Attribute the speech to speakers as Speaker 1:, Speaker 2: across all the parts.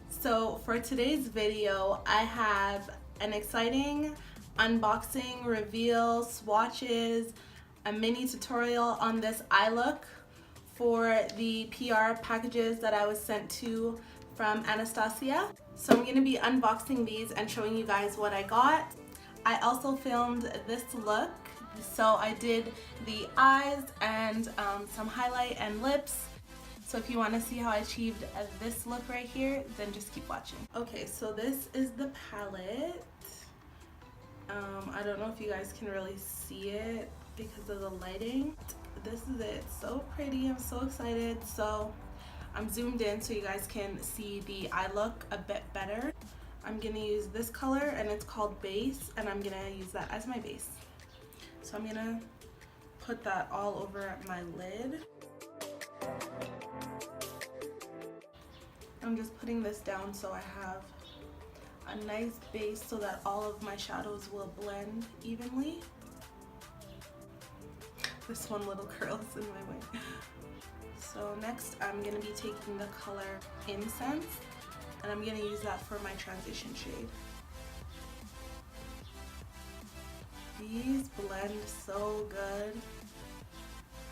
Speaker 1: So for today's video, I have an exciting unboxing, reveal, swatches, a mini tutorial on this eye look for the PR packages that I was sent to from Anastasia. So I'm going to be unboxing these and showing you guys what I got. I also filmed this look, so I did the eyes and some highlight and lips. So if you want to see how I achieved this look right here, then just keep watching. Okay, so this is the palette. I don't know if you guys can really see it because of the lighting. This is it. So pretty. I'm so excited. So I'm zoomed in so you guys can see the eye look a bit better. I'm going to use this color and it's called Base, and I'm going to use that as my base. So I'm going to put that all over my lid. I'm just putting this down so I have a nice base so that all of my shadows will blend evenly. This one little curl is in my way. So next I'm going to be taking the color Incense, and I'm going to use that for my transition shade. These blend so good.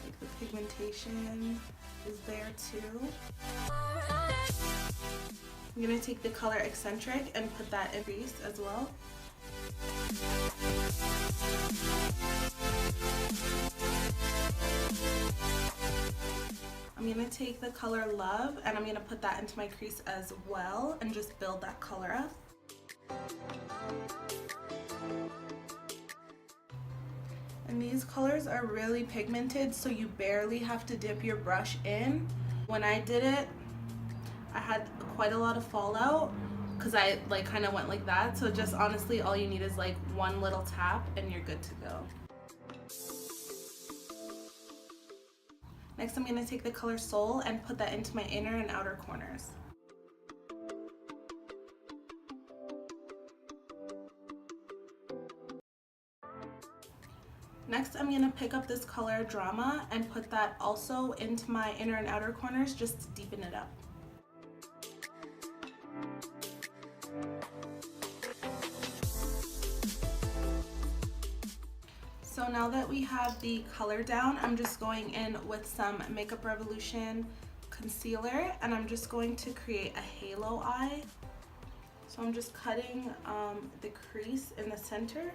Speaker 1: Like the pigmentation is there too. I'm going to take the color Eccentric and put that in crease as well. I'm going to take the color Love and I'm going to put that into my crease as well and just build that color up. And these colors are really pigmented, so you barely have to dip your brush in. When I did it, I had quite a lot of fallout because I like kind of went like that. So just honestly, all you need is like one little tap and you're good to go. Next, I'm going to take the color Soul and put that into my inner and outer corners. Next, I'm going to pick up this color Drama and put that also into my inner and outer corners just to deepen it up. So now that we have the color down, I'm just going in with some Makeup Revolution concealer and I'm just going to create a halo eye. So I'm just cutting the crease in the center.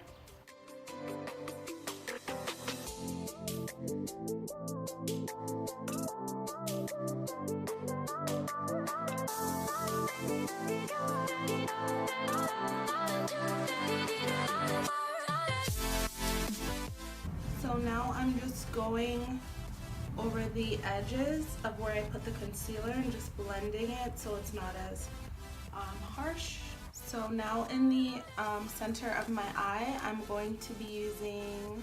Speaker 1: So now I'm just going over the edges of where I put the concealer and just blending it so it's not as harsh. So now in the center of my eye, I'm going to be using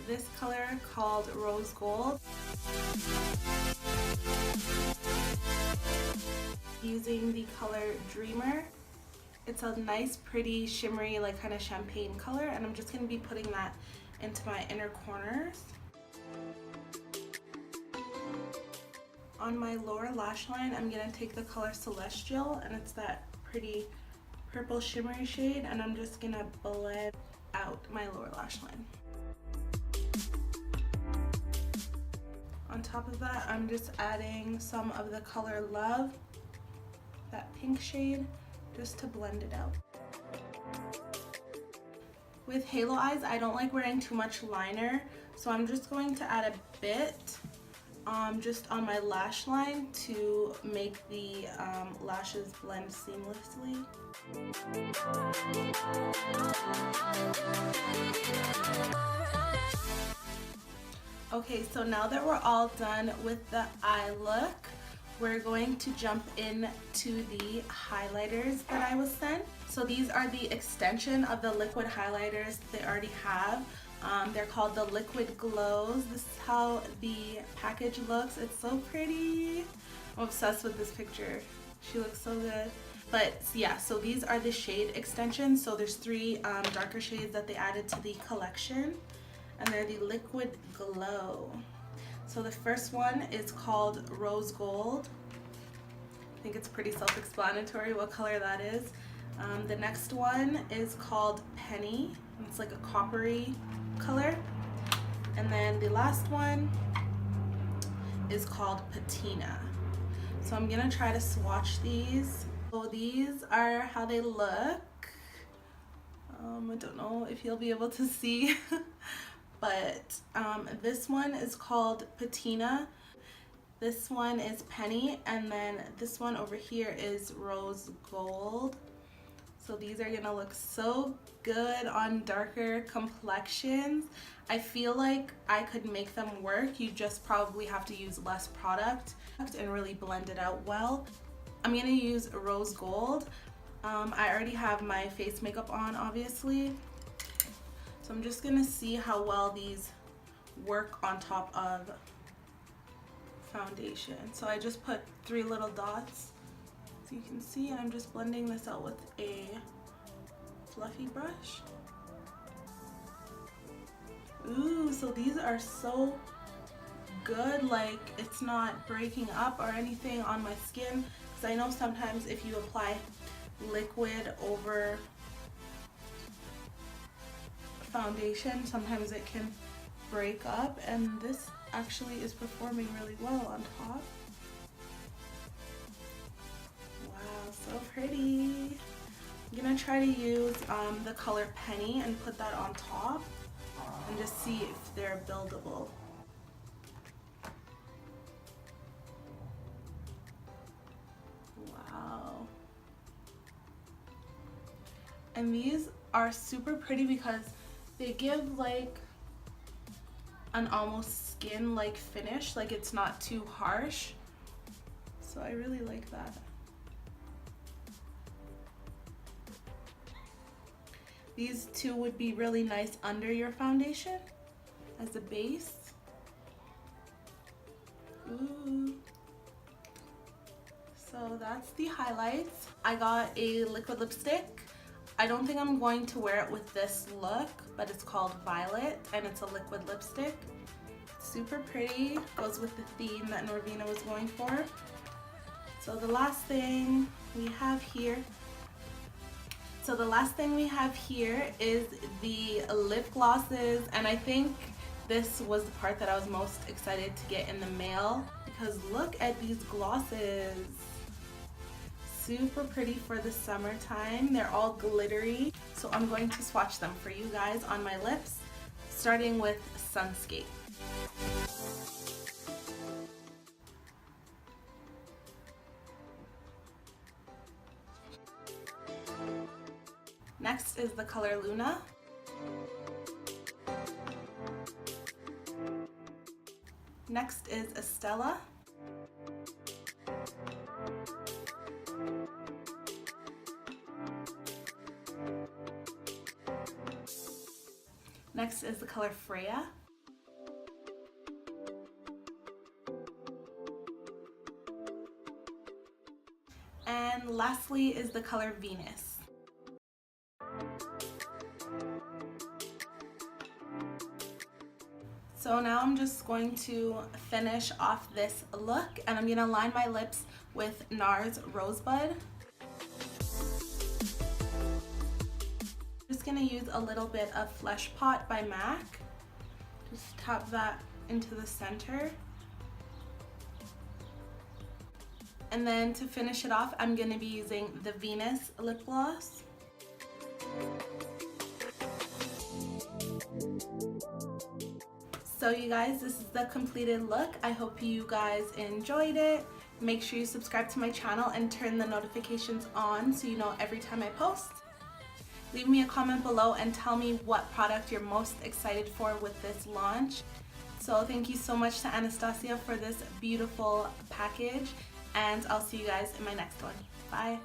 Speaker 1: this color called Rose Gold. Using the color Dreamer. It's a nice, pretty, shimmery, like kind of champagne color, and I'm just going to be putting that into my inner corners. On my lower lash line, I'm going to take the color Celestial, and it's that pretty purple shimmery shade, and I'm just going to blend out my lower lash line. On top of that, I'm just adding some of the color Love, that pink shade, just to blend it out. With halo eyes, I don't like wearing too much liner, so I'm just going to add a bit just on my lash line to make the lashes blend seamlessly. Okay, so now that we're all done with the eye look, we're going to jump into the highlighters that I was sent. So these are the extension of the liquid highlighters they already have. They're called the Liquid Glows. This is how the package looks. It's so pretty. I'm obsessed with this picture. She looks so good. But yeah, so these are the shade extensions. So there's 3 darker shades that they added to the collection, and they're the Liquid Glow. So the first one is called Rose Gold. I think it's pretty self-explanatory what color that is. The next one is called Penny. It's like a coppery color. And then the last one is called Patina. So I'm gonna try to swatch these. So these are how they look. I don't know if you'll be able to see, but this one is called Patina. This one is Penny, and then this one over here is Rose Gold. So these are gonna look so good on darker complexions. I feel like I could make them work. You just probably have to use less product and really blend it out well. I'm gonna use Rose Gold. I already have my face makeup on, obviously. So I'm just gonna see how well these work on top of foundation. So I just put 3 little dots, so you can see, and I'm just blending this out with a fluffy brush. Ooh, so these are so good. Like, it's not breaking up or anything on my skin, because I know sometimes if you apply liquid over foundation, sometimes it can break up, and this actually is performing really well on top. Wow, so pretty. I'm gonna try to use the color Penny and put that on top and just see if they're buildable. Wow. And these are super pretty because they give like an almost skin-like finish, like it's not too harsh. So I really like that. These 2 would be really nice under your foundation as a base. Ooh. So that's the highlights. I got a liquid lipstick. I don't think I'm going to wear it with this look, but it's called Violet, and it's a liquid lipstick. Super pretty, goes with the theme that Norvina was going for. So the last thing we have here is the lip glosses, and I think this was the part that I was most excited to get in the mail, because look at these glosses. Super pretty for the summertime. They're all glittery. So I'm going to swatch them for you guys on my lips, starting with Sunscape. Next is the color Luna. Next is Estella. Next is the color Freya. And lastly is the color Venus. So now I'm just going to finish off this look, and I'm gonna line my lips with NARS Rosebud. Just gonna use a little bit of Flesh Pot by MAC. Just tap that into the center. And then to finish it off, I'm gonna be using the Venus lip gloss. So you guys, this is the completed look. I hope you guys enjoyed it. Make sure you subscribe to my channel and turn the notifications on so you know every time I post. Leave me a comment below and tell me what product you're most excited for with this launch. So thank you so much to Anastasia for this beautiful package, and I'll see you guys in my next one. Bye.